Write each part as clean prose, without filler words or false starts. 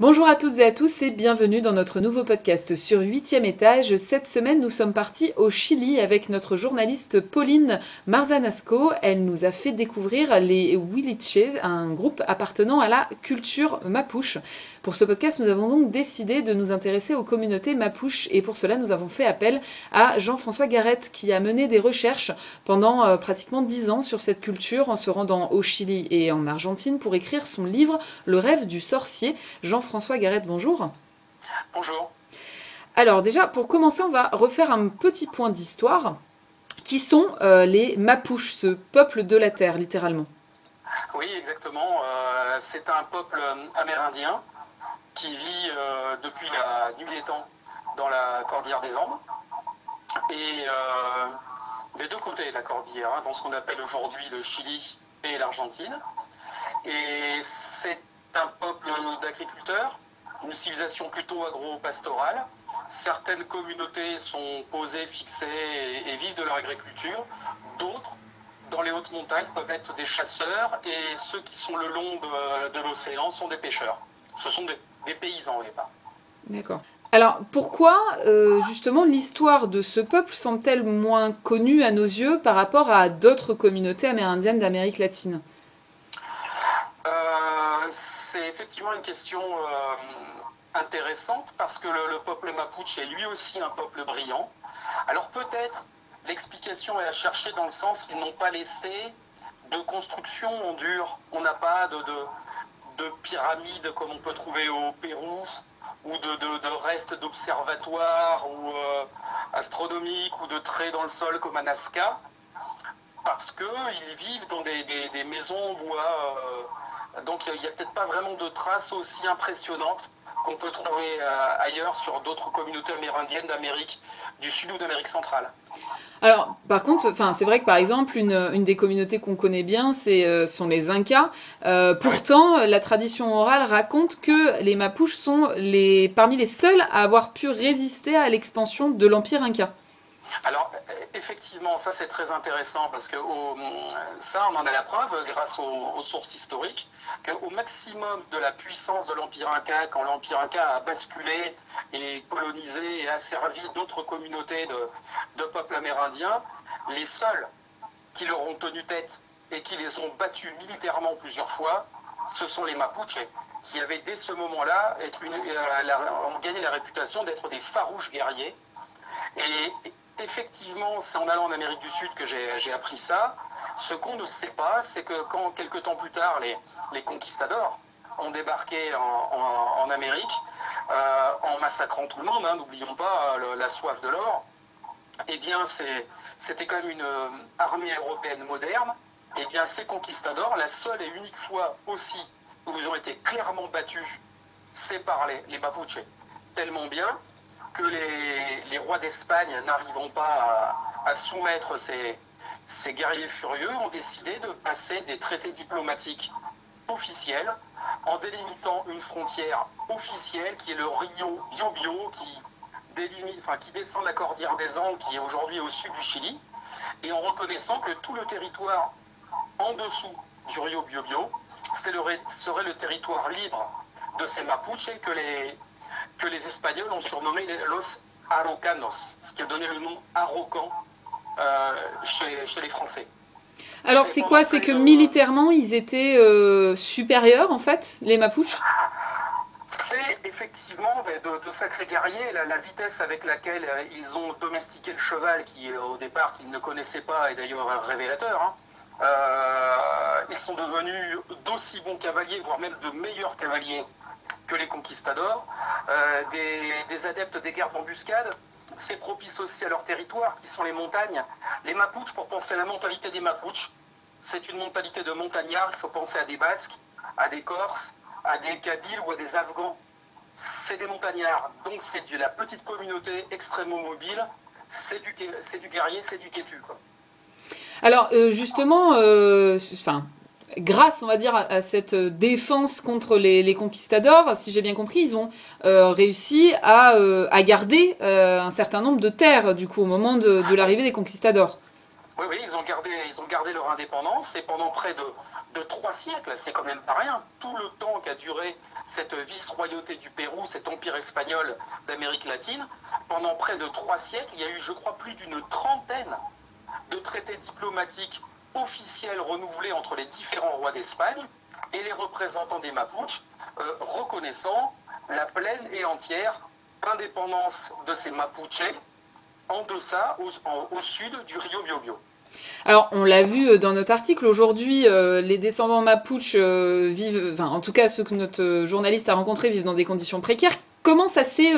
Bonjour à toutes et à tous et bienvenue dans notre nouveau podcast sur 8e étage. Cette semaine, nous sommes partis au Chili avec notre journaliste Pauline Marzanasco. Elle nous a fait découvrir les Huiliches, un groupe appartenant à la culture Mapuche. Pour ce podcast, nous avons donc décidé de nous intéresser aux communautés Mapuche et pour cela, nous avons fait appel à Jean-François Garrett qui a mené des recherches pendant pratiquement 10 ans sur cette culture en se rendant au Chili et en Argentine pour écrire son livre Le rêve du sorcier. Jean-François Garrett, bonjour. Bonjour. Alors déjà, pour commencer, on va refaire un petit point d'histoire. Qui sont les Mapuches, ce peuple de la terre, littéralement? Oui, exactement. C'est un peuple amérindien qui vit depuis la nuit des temps dans la cordillère des Andes. Et des deux côtés de la cordillère, dans ce qu'on appelle aujourd'hui le Chili et l'Argentine. Et c'est un peuple d'agriculteurs, une civilisation plutôt agro-pastorale. Certaines communautés sont posées, fixées et vivent de leur agriculture. D'autres, dans les hautes montagnes, peuvent être des chasseurs et ceux qui sont le long de l'océan sont des pêcheurs. Ce sont des paysans au départ. D'accord. Alors pourquoi justement l'histoire de ce peuple semble-t-elle moins connue à nos yeux par rapport à d'autres communautés amérindiennes d'Amérique latine? C'est effectivement une question intéressante parce que le peuple Mapuche est lui aussi un peuple brillant. Alors peut-être l'explication est à chercher dans le sens qu'ils n'ont pas laissé de construction en dur. On n'a pas de pyramides comme on peut trouver au Pérou ou de restes d'observatoires ou astronomiques ou de traits dans le sol comme à Nazca parce qu'ils vivent dans des maisons en bois. Donc il n'y a peut-être pas vraiment de traces aussi impressionnantes qu'on peut trouver ailleurs sur d'autres communautés amérindiennes d'Amérique du Sud ou d'Amérique centrale. Alors, par contre, c'est vrai que par exemple, une des communautés qu'on connaît bien, sont les Incas. Pourtant, la tradition orale raconte que les Mapuches sont parmi les seuls à avoir pu résister à l'expansion de l'Empire Inca. Alors, effectivement, ça c'est très intéressant parce que ça, on en a la preuve grâce aux sources historiques, qu'au maximum de la puissance de l'Empire Inca, quand l'Empire Inca a basculé et colonisé et asservi d'autres communautés de peuples amérindiens, les seuls qui leur ont tenu tête et qui les ont battus militairement plusieurs fois, ce sont les Mapuches, qui avaient dès ce moment-là ont gagné la réputation d'être des farouches guerriers. Et effectivement, c'est en allant en Amérique du Sud que j'ai appris ça. Ce qu'on ne sait pas, c'est que quand, quelques temps plus tard, les conquistadors ont débarqué en Amérique, en massacrant tout le monde, n'oublions pas la soif de l'or, eh bien, c'était quand même une armée européenne moderne. Eh bien, ces conquistadors, la seule et unique fois aussi où ils ont été clairement battus, c'est par les Mapuches. Tellement bien que les rois d'Espagne, n'arrivant pas à soumettre ces guerriers furieux, ont décidé de passer des traités diplomatiques officiels en délimitant une frontière officielle qui est le Rio Biobío, qui descend de la cordillère des Andes, qui est aujourd'hui au sud du Chili, et en reconnaissant que tout le territoire en dessous du Rio Biobío serait le territoire libre de ces Mapuches que les Espagnols ont surnommé Los Araucanos, ce qui a donné le nom Araucan chez les Français. Alors c'est quoi? C'est que militairement, ils étaient supérieurs, en fait, les Mapuches? C'est effectivement de sacrés guerriers. La vitesse avec laquelle ils ont domestiqué le cheval, qui au départ qu'ils ne connaissaient pas, est d'ailleurs révélateur. Ils sont devenus d'aussi bons cavaliers, voire même de meilleurs cavaliers que les conquistadors, des adeptes des guerres d'embuscade. C'est propice aussi à leur territoire, qui sont les montagnes. Les Mapuches, pour penser à la mentalité des Mapuches, c'est une mentalité de montagnard. Il faut penser à des Basques, à des Corses, à des Kabyles ou à des Afghans. C'est des montagnards. Donc c'est de la petite communauté extrêmement mobile. C'est du guerrier, c'est du quétu, quoi. Alors justement, grâce, on va dire, à cette défense contre les conquistadors, si j'ai bien compris, ils ont réussi à garder un certain nombre de terres, du coup, au moment de l'arrivée des conquistadors. Oui, oui, ils ont gardé leur indépendance et pendant près de 3 siècles, c'est quand même pas rien, tout le temps qu'a duré cette vice-royauté du Pérou, cet empire espagnol d'Amérique latine, pendant près de 3 siècles, il y a eu, je crois, plus d'une trentaine de traités diplomatiques officiels renouvelés entre les différents rois d'Espagne et les représentants des Mapuches, reconnaissant la pleine et entière indépendance de ces Mapuches en deçà, au sud du Rio Biobío. Alors, on l'a vu dans notre article, aujourd'hui, les descendants Mapuche vivent, enfin, en tout cas, ceux que notre journaliste a rencontrés vivent dans des conditions précaires. Comment ça s'est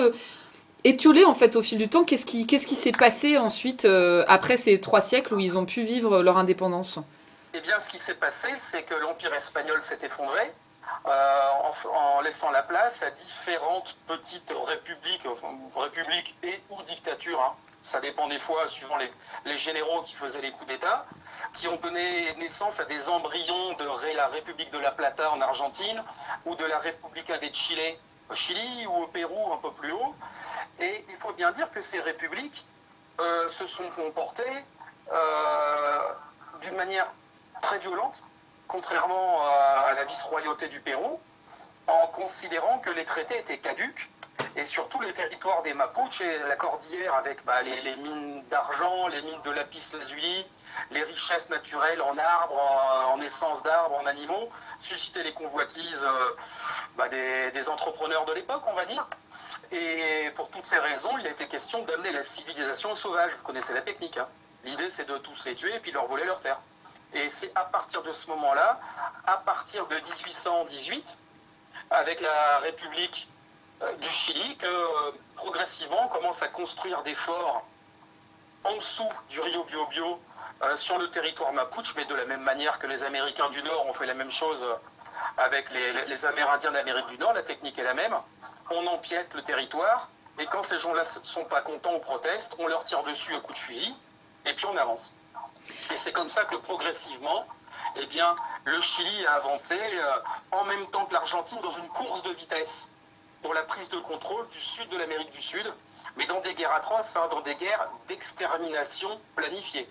étiolé, en fait, au fil du temps? Qu'est-ce qui s'est passé ensuite, après ces 3 siècles où ils ont pu vivre leur indépendance? Eh bien, ce qui s'est passé, c'est que l'Empire espagnol s'est effondré, en laissant la place à différentes petites républiques et ou dictatures, hein. Ça dépend des fois, suivant les généraux qui faisaient les coups d'État, qui ont donné naissance à des embryons de la République de la Plata en Argentine, ou de la República de Chile au Chili, ou au Pérou un peu plus haut. Et il faut bien dire que ces républiques se sont comportées d'une manière très violente, contrairement à la vice-royauté du Pérou, en considérant que les traités étaient caducs, et surtout les territoires des Mapuches et la cordillère avec les mines d'argent, les mines de lapis-lazuli, les richesses naturelles en arbres, en essence d'arbres, en animaux, suscitaient les convoitises des entrepreneurs de l'époque, on va dire. Et pour toutes ces raisons, il a été question d'amener la civilisation sauvage. Vous connaissez la technique, hein. L'idée, c'est de tous les tuer et puis leur voler leurs terres. Et c'est à partir de ce moment-là, à partir de 1818, avec la République du Chili, que progressivement on commence à construire des forts en dessous du Rio Biobío sur le territoire Mapuche, mais de la même manière que les Américains du Nord ont fait la même chose avec les Amérindiens d'Amérique du Nord. La technique est la même. On empiète le territoire, et quand ces gens-là ne sont pas contents ou protestent, on leur tire dessus à coups de fusil, et puis on avance. Et c'est comme ça que progressivement, eh bien, le Chili a avancé en même temps que l'Argentine dans une course de vitesse pour la prise de contrôle du sud de l'Amérique du Sud, mais dans des guerres atroces, hein, dans des guerres d'extermination planifiées.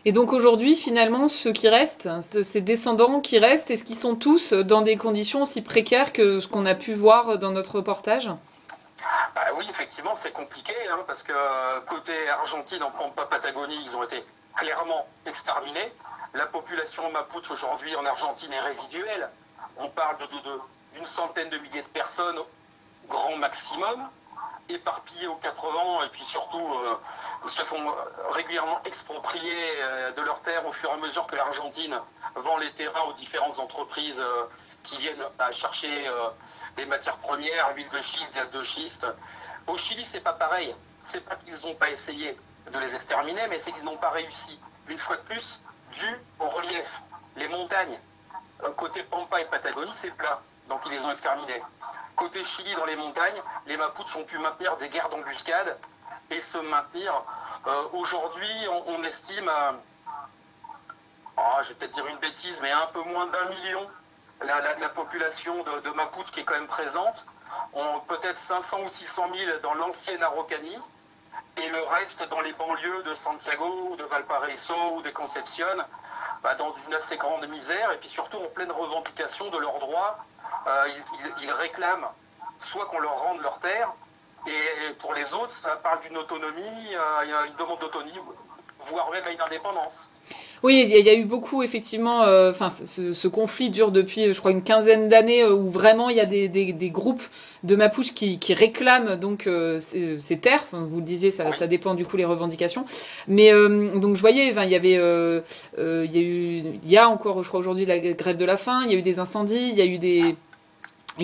Et donc aujourd'hui, finalement, ceux qui restent, ces descendants qui restent, est-ce qu'ils sont tous dans des conditions aussi précaires que ce qu'on a pu voir dans notre reportage? Oui, effectivement, c'est compliqué, hein, parce que côté Argentine, en Pampa-Patagonie, ils ont été clairement exterminés. La population mapuche aujourd'hui en Argentine est résiduelle. On parle d'une centaine de milliers de personnes, grand maximum, éparpillées aux 4 vents, et puis surtout ils se font régulièrement exproprier de leurs terres au fur et à mesure que l'Argentine vend les terrains aux différentes entreprises qui viennent chercher les matières premières, l'huile de schiste, gaz de schiste. Au Chili, c'est pas pareil. C'est pas qu'ils n'ont pas essayé de les exterminer, mais c'est qu'ils n'ont pas réussi. Une fois de plus, dû au relief. Les montagnes, côté Pampa et Patagonie, c'est plat. Donc ils les ont exterminés. Côté Chili, dans les montagnes, les Mapuches ont pu maintenir des guerres d'embuscade et se maintenir. Aujourd'hui, on estime, je vais peut-être dire une bêtise, mais un peu moins d'1 million la population de Mapuche qui est quand même présente. Peut-être 500 ou 600 000 dans l'ancienne Araucanie, et le reste dans les banlieues de Santiago, de Valparaiso ou de Concepción, dans une assez grande misère, et puis surtout en pleine revendication de leurs droits. Ils réclament soit qu'on leur rende leurs terres, et pour les autres, ça parle d'une autonomie, il y a une demande d'autonomie, voire même à une indépendance. Oui, il y a eu beaucoup, effectivement, ce conflit dure depuis, je crois, une quinzaine d'années, où vraiment il y a des groupes de Mapuches qui réclament donc ces terres. Enfin, vous le disiez, ça dépend du coup les revendications. Mais donc je voyais, il y a encore, je crois, aujourd'hui la grève de la faim, il y a eu des incendies, il y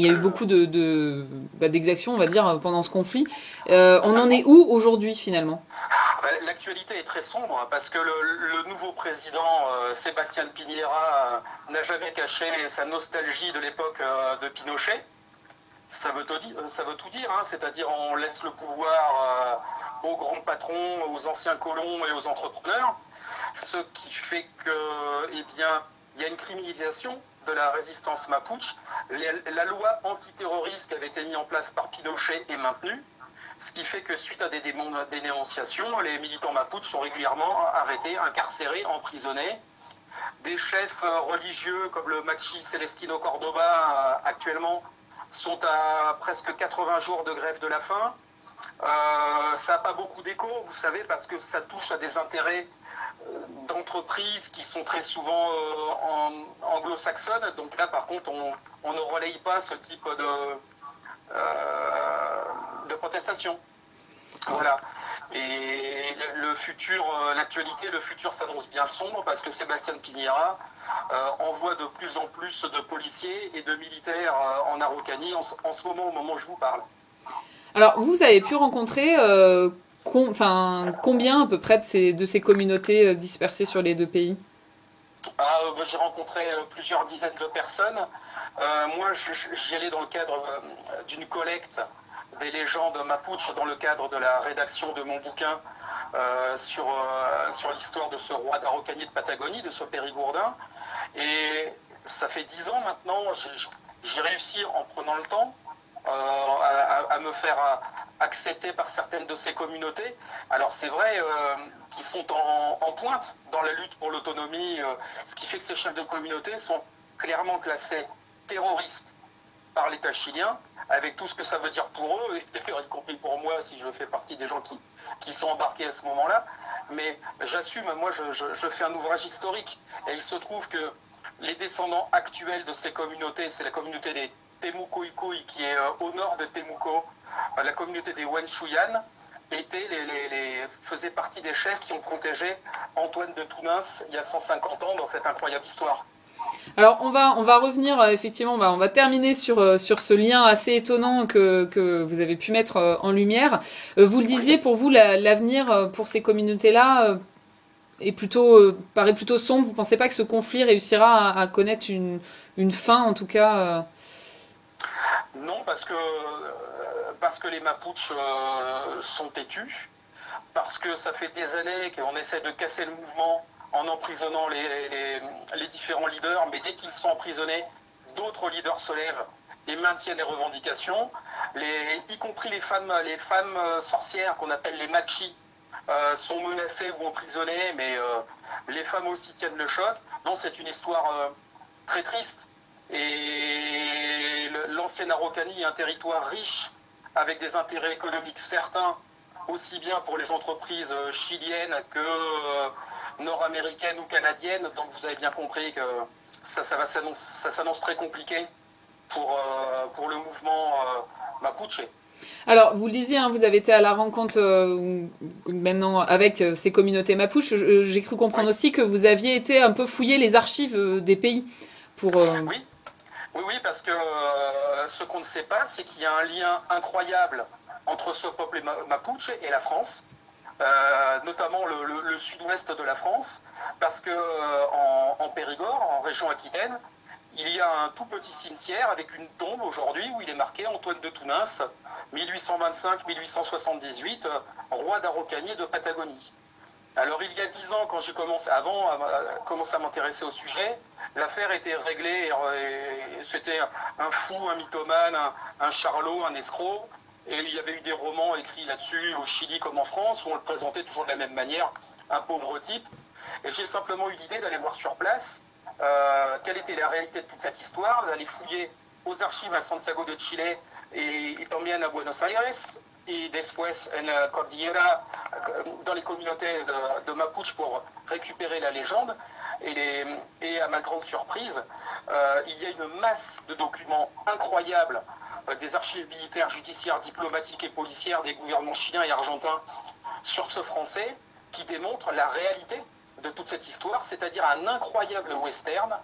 a eu beaucoup d'exactions, on va dire, pendant ce conflit. On en est où aujourd'hui, finalement? L'actualité est très sombre parce que le nouveau président, Sébastien Piñera, n'a jamais caché sa nostalgie de l'époque de Pinochet. Ça veut tout dire, hein, c'est-à-dire on laisse le pouvoir aux grands patrons, aux anciens colons et aux entrepreneurs, ce qui fait que, il y a une criminalisation de la résistance mapuche. La loi antiterroriste qui avait été mise en place par Pinochet est maintenue. Ce qui fait que suite à des dénonciations, les militants Mapuche sont régulièrement arrêtés, incarcérés, emprisonnés. Des chefs religieux comme le Machi Celestino Cordoba actuellement sont à presque 80 jours de grève de la faim. Ça n'a pas beaucoup d'écho, vous savez, parce que ça touche à des intérêts d'entreprises qui sont très souvent anglo-saxonnes. Donc là, par contre, on ne relaye pas ce type de protestation. Voilà. Et le futur, l'actualité, le futur s'annonce bien sombre parce que Sébastien Piñera envoie de plus en plus de policiers et de militaires en Araucanie en ce moment, au moment où je vous parle. Alors, vous avez pu rencontrer combien à peu près de ces communautés dispersées sur les deux pays? J'ai rencontré plusieurs dizaines de personnes. Moi, j'y allais dans le cadre d'une collecte des légendes mapuches, dans le cadre de la rédaction de mon bouquin sur l'histoire de ce roi d'Araucanie de Patagonie, de ce Périgourdin. Et ça fait 10 ans maintenant, j'ai réussi en prenant le temps à me faire accepter par certaines de ces communautés. Alors c'est vrai qu'ils sont en pointe dans la lutte pour l'autonomie, ce qui fait que ces chefs de communauté sont clairement classés terroristes par l'État chilien, avec tout ce que ça veut dire pour eux, y compris pour moi si je fais partie des gens qui sont embarqués à ce moment-là. Mais j'assume, moi je fais un ouvrage historique, et il se trouve que les descendants actuels de ces communautés, c'est la communauté des Temuco-Icoi, qui est au nord de Temuco, la communauté des Huanchuyan, faisait partie des chefs qui ont protégé Antoine de Tounens il y a 150 ans dans cette incroyable histoire. Alors on va revenir effectivement, on va terminer sur ce lien assez étonnant que vous avez pu mettre en lumière. Vous le disiez, pour vous l'avenir pour ces communautés-là paraît plutôt sombre. Vous ne pensez pas que ce conflit réussira à connaître une fin, en tout cas Non, parce que les Mapuches sont têtus, parce que ça fait des années qu'on essaie de casser le mouvement en emprisonnant les différents leaders, mais dès qu'ils sont emprisonnés, d'autres leaders se lèvent et maintiennent les revendications, y compris les femmes sorcières qu'on appelle les machis, sont menacées ou emprisonnées, mais les femmes aussi tiennent le choc. Non, c'est une histoire très triste. Et l'ancienne Araucanie est un territoire riche, avec des intérêts économiques certains, aussi bien pour les entreprises chiliennes que nord-américaines ou canadiennes. Donc vous avez bien compris que ça s'annonce très compliqué pour le mouvement Mapuche. Alors, vous le disiez, hein, vous avez été à la rencontre maintenant avec ces communautés Mapuche. J'ai cru comprendre aussi que vous aviez été un peu fouiller les archives des pays pour... Oui, parce que ce qu'on ne sait pas, c'est qu'il y a un lien incroyable entre ce peuple Mapuche et la France, notamment le sud-ouest de la France, parce que en Périgord, en région Aquitaine, il y a un tout petit cimetière avec une tombe aujourd'hui où il est marqué Antoine de Tounens, 1825-1878, roi d'Araucanie et de Patagonie. Alors il y a 10 ans, quand j'ai commencé à m'intéresser au sujet, l'affaire était réglée, c'était un fou, un mythomane, un charlot, un escroc, et il y avait eu des romans écrits là-dessus, au Chili comme en France, où on le présentait toujours de la même manière, un pauvre type. Et j'ai simplement eu l'idée d'aller voir sur place quelle était la réalité de toute cette histoire, d'aller fouiller aux archives à Santiago de Chile et también à Buenos Aires, et después en la Cordillera, dans les communautés de Mapuche pour récupérer la légende. Et à ma grande surprise, il y a une masse de documents incroyables des archives militaires, judiciaires, diplomatiques et policières des gouvernements chiliens et argentins sur ce français qui démontrent la réalité de toute cette histoire, c'est-à-dire un incroyable western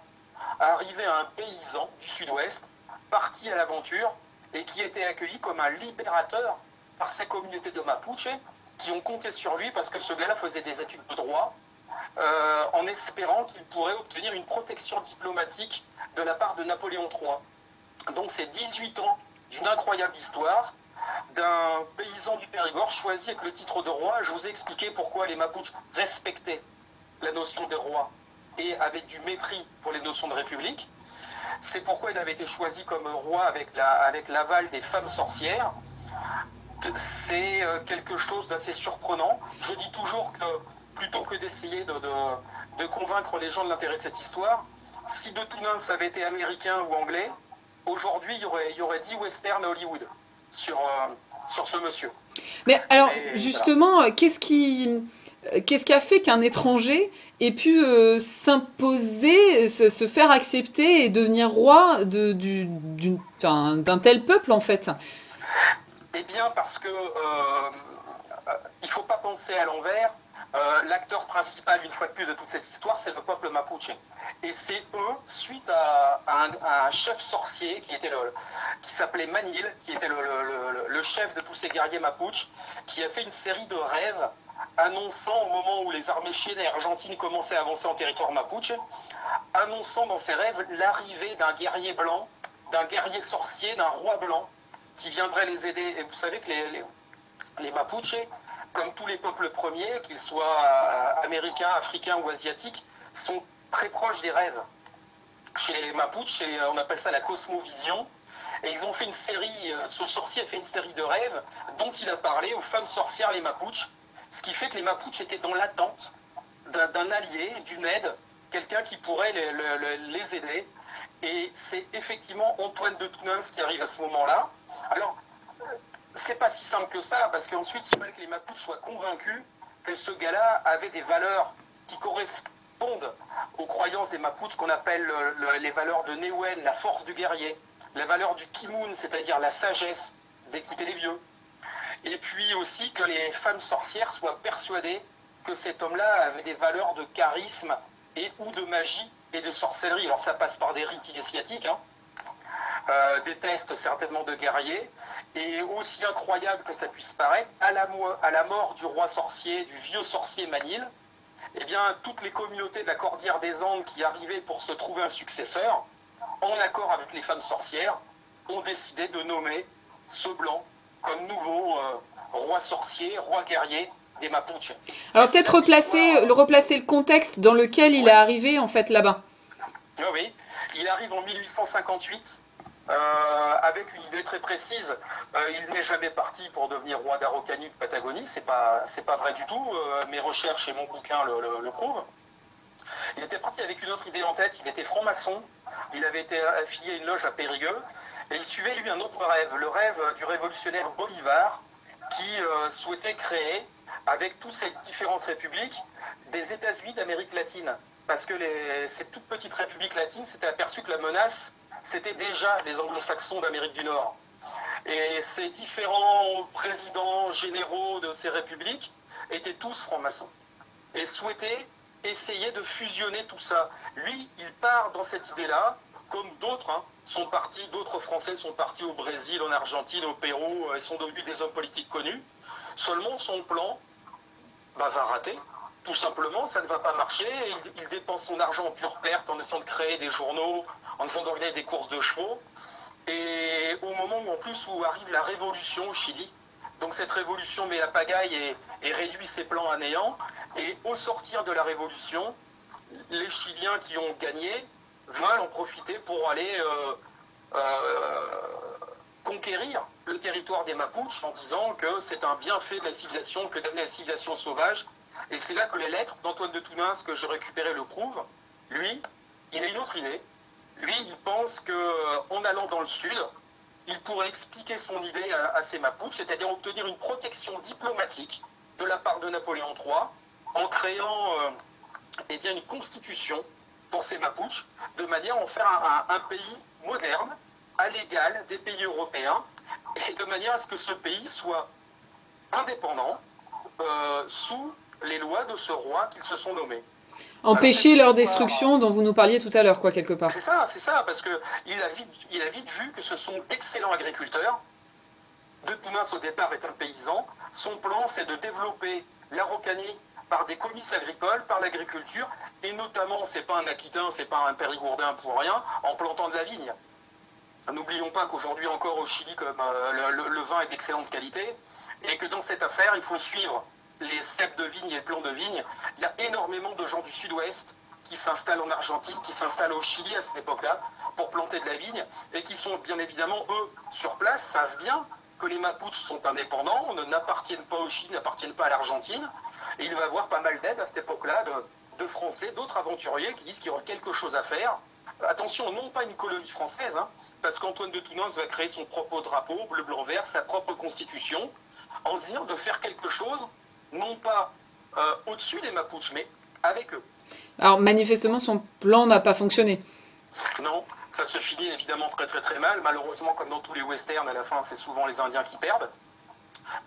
arrivé à un paysan du sud-ouest, parti à l'aventure et qui était accueilli comme un libérateur par ces communautés de Mapuche qui ont compté sur lui parce que ce gars-là faisait des études de droit en espérant qu'il pourrait obtenir une protection diplomatique de la part de Napoléon III. Donc c'est 18 ans d'une incroyable histoire d'un paysan du Périgord choisi avec le titre de roi. Je vous ai expliqué pourquoi les Mapuches respectaient la notion de roi et avaient du mépris pour les notions de république. C'est pourquoi il avait été choisi comme roi avec l'aval des femmes sorcières. c'est quelque chose d'assez surprenant. Je dis toujours que plutôt que d'essayer de convaincre les gens de l'intérêt de cette histoire, si De Tounens avait été américain ou anglais, aujourd'hui il y aurait 10 westerns à Hollywood sur ce monsieur. Mais alors, justement, voilà. Qu'est-ce qui a fait qu'un étranger ait pu s'imposer, se faire accepter et devenir roi d'un tel peuple, en fait? Eh bien, parce que il ne faut pas penser à l'envers. L'acteur principal, une fois de plus, de toute cette histoire, c'est le peuple mapuche. Et c'est eux, suite à un chef sorcier qui s'appelait Manil, qui était le chef de tous ces guerriers mapuches, qui a fait une série de rêves annonçant, au moment où les armées chiennes et argentines commençaient à avancer en territoire mapuche, annonçant dans ses rêves l'arrivée d'un guerrier blanc, d'un guerrier sorcier, d'un roi blanc, qui viendrait les aider. Et vous savez que les mapuches, comme tous les peuples premiers, qu'ils soient américains, africains ou asiatiques, sont très proches des rêves. Chez les Mapuches, on appelle ça la cosmovision. Et ils ont fait une série, ce sorcier a fait une série de rêves dont il a parlé aux femmes sorcières, les Mapuches. Ce qui fait que les Mapuches étaient dans l'attente d'un allié, d'une aide, quelqu'un qui pourrait les aider. Et c'est effectivement Antoine de Tounens qui arrive à ce moment-là. Alors, c'est pas si simple que ça, parce qu'ensuite, il fallait que les Mapuches soient convaincus que ce gars-là avait des valeurs qui correspondent aux croyances des Mapuches, qu'on appelle les valeurs de Newen, la force du guerrier, la valeur du Kimun, c'est-à-dire la sagesse d'écouter les vieux, et puis aussi que les femmes sorcières soient persuadées que cet homme-là avait des valeurs de charisme ou de magie et de sorcellerie. Alors ça passe par des rites initiatiques, des tests certainement de guerriers, et aussi incroyable que ça puisse paraître, à la mort du roi sorcier, du vieux sorcier Manil, eh bien, toutes les communautés de la Cordillère des Andes qui arrivaient pour se trouver un successeur, en accord avec les femmes sorcières, ont décidé de nommer ce blanc comme nouveau roi sorcier, roi guerrier des Mapuches. Alors peut-être replacer le contexte dans lequel il est arrivé en fait là-bas. Oui, il arrive en 1858 avec une idée très précise. Il n'est jamais parti pour devenir roi d'Araucanie de Patagonie, c'est pas vrai du tout. Mes recherches et mon bouquin le prouvent. Il était parti avec une autre idée en tête. Il était franc-maçon. Il avait été affilié à une loge à Périgueux. Et il suivait, lui, un autre rêve, le rêve du révolutionnaire Bolivar, qui souhaitait créer, avec toutes ces différentes républiques, des États-Unis d'Amérique latine. Parce que ces toutes petites républiques latines s'étaient aperçues que la menace, c'était déjà les anglo-saxons d'Amérique du Nord. Et ces différents présidents généraux de ces républiques étaient tous francs-maçons. Et souhaitaient essayer de fusionner tout ça. Lui, il part dans cette idée-là, comme d'autres sont partis, d'autres Français sont partis au Brésil, en Argentine, au Pérou, et sont devenus des hommes politiques connus. Seulement, son plan va rater. Tout simplement, ça ne va pas marcher. Il dépense son argent en pure perte en essayant de créer des journaux, en essayant d'organiser des courses de chevaux. Et au moment où arrive la révolution au Chili, donc cette révolution met la pagaille et réduit ses plans à néant. Et au sortir de la révolution, les Chiliens qui ont gagné veulent en profiter pour aller conquérir le territoire des Mapuches en disant que c'est un bienfait de la civilisation que d'amener la civilisation sauvage. Et c'est là que les lettres d'Antoine de Tounens que j'ai récupérées le prouvent. Lui, il a une autre idée. Lui, il pense qu'en allant dans le sud, il pourrait expliquer son idée à ces Mapuches, c'est-à-dire obtenir une protection diplomatique de la part de Napoléon III en créant une constitution pour ces Mapuches, de manière à en faire un pays moderne, à l'égal des pays européens, et de manière à ce que ce pays soit indépendant sous les lois de ce roi qu'ils se sont nommés. Empêcher leur destruction dont vous nous parliez tout à l'heure, quoi, quelque part. C'est ça, parce qu'il a vite vu que ce sont d'excellents agriculteurs. De Tounens, au départ, est un paysan. Son plan, c'est de développer l'Araucanie par des comices agricoles, par l'agriculture, et notamment, c'est pas un Aquitain, c'est pas un Périgourdin pour rien, en plantant de la vigne. N'oublions pas qu'aujourd'hui encore au Chili, comme le vin est d'excellente qualité, et que dans cette affaire, il faut suivre les ceps de vigne et le plan de vigne. Il y a énormément de gens du sud-ouest qui s'installent en Argentine, qui s'installent au Chili à cette époque-là, pour planter de la vigne, et qui sont bien évidemment, eux, sur place, savent bien que les Mapuches sont indépendants, n'appartiennent pas au Chili, n'appartiennent pas à l'Argentine. Et il va y avoir pas mal d'aide à cette époque-là de Français, d'autres aventuriers qui disent qu'il y aurait quelque chose à faire. Attention, non pas une colonie française, hein, parce qu'Antoine de Tounens va créer son propre drapeau, bleu, blanc, vert, sa propre constitution, en disant de faire quelque chose, non pas au-dessus des Mapuches, mais avec eux. Alors manifestement, son plan n'a pas fonctionné. Non, ça se finit évidemment très très très mal. Malheureusement, comme dans tous les westerns, à la fin, c'est souvent les Indiens qui perdent.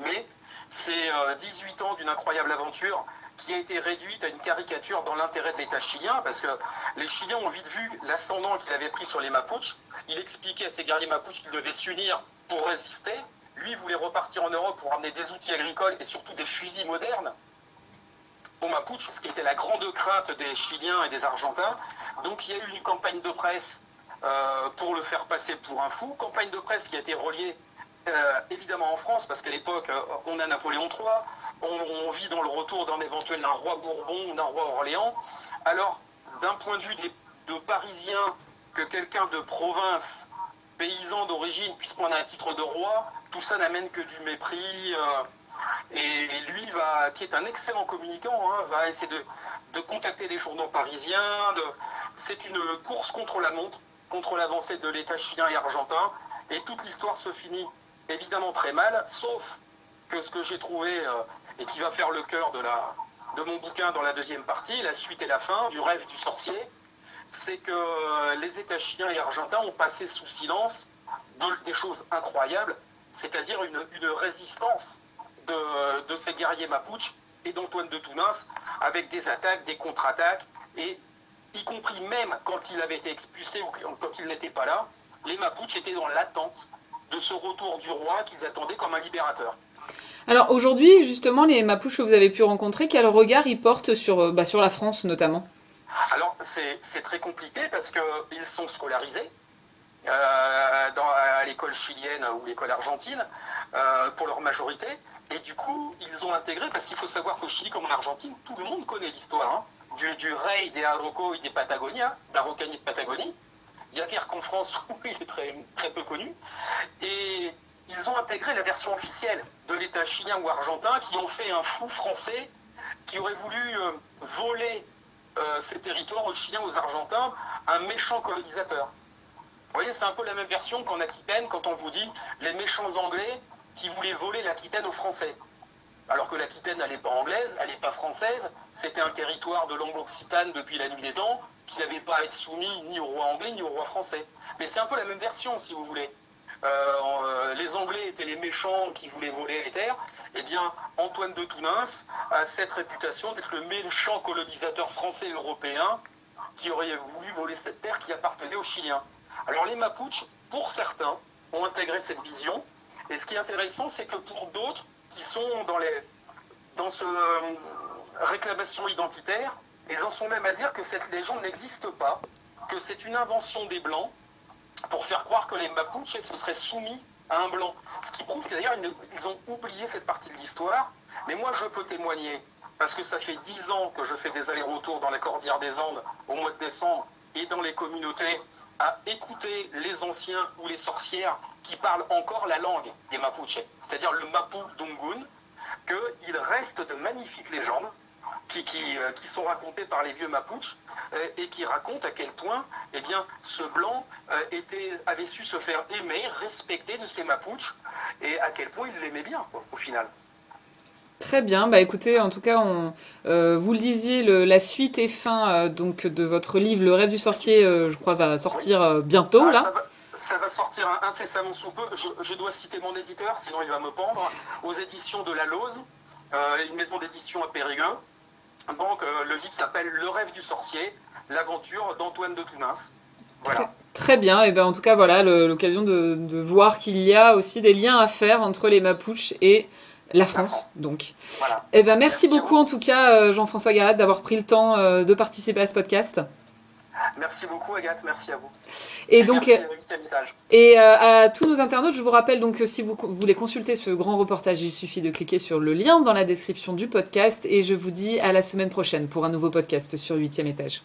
Mais c'est 18 ans d'une incroyable aventure qui a été réduite à une caricature dans l'intérêt de l'État chilien, parce que les Chiliens ont vite vu l'ascendant qu'il avait pris sur les Mapuches. Il expliquait à ses guerriers Mapuches qu'ils devaient s'unir pour résister. Lui, il voulait repartir en Europe pour amener des outils agricoles et surtout des fusils modernes aux Mapuches, ce qui était la grande crainte des Chiliens et des Argentins. Donc il y a eu une campagne de presse pour le faire passer pour un fou, campagne de presse qui a été reliée évidemment en France, parce qu'à l'époque on a Napoléon III, on vit dans le retour d'un éventuel roi Bourbon ou d'un roi Orléans. Alors d'un point de vue de Parisiens, que quelqu'un de province, paysan d'origine, puisqu'on a un titre de roi, tout ça n'amène que du mépris. Et lui, qui est un excellent communicant, hein, va essayer de contacter les journaux parisiens. C'est une course contre la montre, contre l'avancée de l'État chilien et argentin. Et toute l'histoire se finit évidemment très mal, sauf que ce que j'ai trouvé, et qui va faire le cœur de mon bouquin dans la deuxième partie, la suite et la fin, du rêve du sorcier, c'est que les États chiliens et argentins ont passé sous silence des choses incroyables, c'est-à-dire une résistance de ces guerriers Mapuches et d'Antoine de Tounens, avec des attaques, des contre-attaques, et y compris même quand il avait été expulsé ou quand il n'était pas là, les Mapuches étaient dans l'attente de ce retour du roi qu'ils attendaient comme un libérateur. Alors aujourd'hui, justement, les Mapuches que vous avez pu rencontrer, quel regard ils portent sur la France notamment? Alors c'est très compliqué parce qu'ils sont scolarisés à l'école chilienne ou l'école argentine pour leur majorité. Et du coup, ils ont intégré, parce qu'il faut savoir qu'au Chili comme en Argentine, tout le monde connaît l'histoire du rey des Araucos et des Patagonia, d'Araucanie de Patagonie. Il n'y a guère qu'en France où il est très, très peu connu. Et ils ont intégré la version officielle de l'État chilien ou argentin, qui ont fait un fou français qui aurait voulu voler ces territoires aux Chiliens, aux Argentins, un méchant colonisateur. Vous voyez, c'est un peu la même version qu'en Aquitaine, quand on vous dit les méchants Anglais qui voulaient voler l'Aquitaine aux Français. Alors que l'Aquitaine, elle n'est pas anglaise, elle n'est pas française, c'était un territoire de langue occitane depuis la nuit des temps, qui n'avait pas à être soumis ni au roi anglais ni au roi français. Mais c'est un peu la même version, si vous voulez. Les Anglais étaient les méchants qui voulaient voler les terres. Eh bien, Antoine de Tounens a cette réputation d'être le méchant colonisateur français et européen qui aurait voulu voler cette terre qui appartenait aux Chiliens. Alors les Mapuches, pour certains, ont intégré cette vision. Et ce qui est intéressant, c'est que pour d'autres qui sont dans ce réclamation identitaire, ils en sont même à dire que cette légende n'existe pas, que c'est une invention des Blancs pour faire croire que les Mapuches se seraient soumis à un Blanc. Ce qui prouve que d'ailleurs, ils ont oublié cette partie de l'histoire. Mais moi, je peux témoigner, parce que ça fait 10 ans que je fais des allers-retours dans la Cordillère des Andes au mois de décembre et dans les communautés, à écouter les anciens ou les sorcières qui parlent encore la langue des Mapuches, c'est-à-dire le Mapu Dungun, qu'il reste de magnifiques légendes qui sont racontées par les vieux Mapuches et qui racontent à quel point eh bien, ce blanc avait su se faire aimer, respecter de ces Mapuches et à quel point il l'aimait bien au final. Très bien, bah écoutez, en tout cas, vous le disiez, la suite et fin donc de votre livre Le rêve du sorcier, je crois, va sortir bientôt, là. Ça va sortir incessamment sous peu. Je dois citer mon éditeur, sinon il va me pendre. Aux éditions de La Lose, une maison d'édition à Périgueux. Donc le livre s'appelle Le rêve du sorcier, l'aventure d'Antoine de Tounens. Voilà. Très bien, et ben en tout cas, voilà l'occasion de voir qu'il y a aussi des liens à faire entre les Mapuches et la France. Donc. Voilà. Et ben merci beaucoup en tout cas, Jean-François Garrett, d'avoir pris le temps de participer à ce podcast. Merci beaucoup Agathe, merci à vous. Et donc, merci à 8e étage. Et à tous nos internautes, je vous rappelle donc que si vous voulez consulter ce grand reportage, il suffit de cliquer sur le lien dans la description du podcast et je vous dis à la semaine prochaine pour un nouveau podcast sur 8e étage.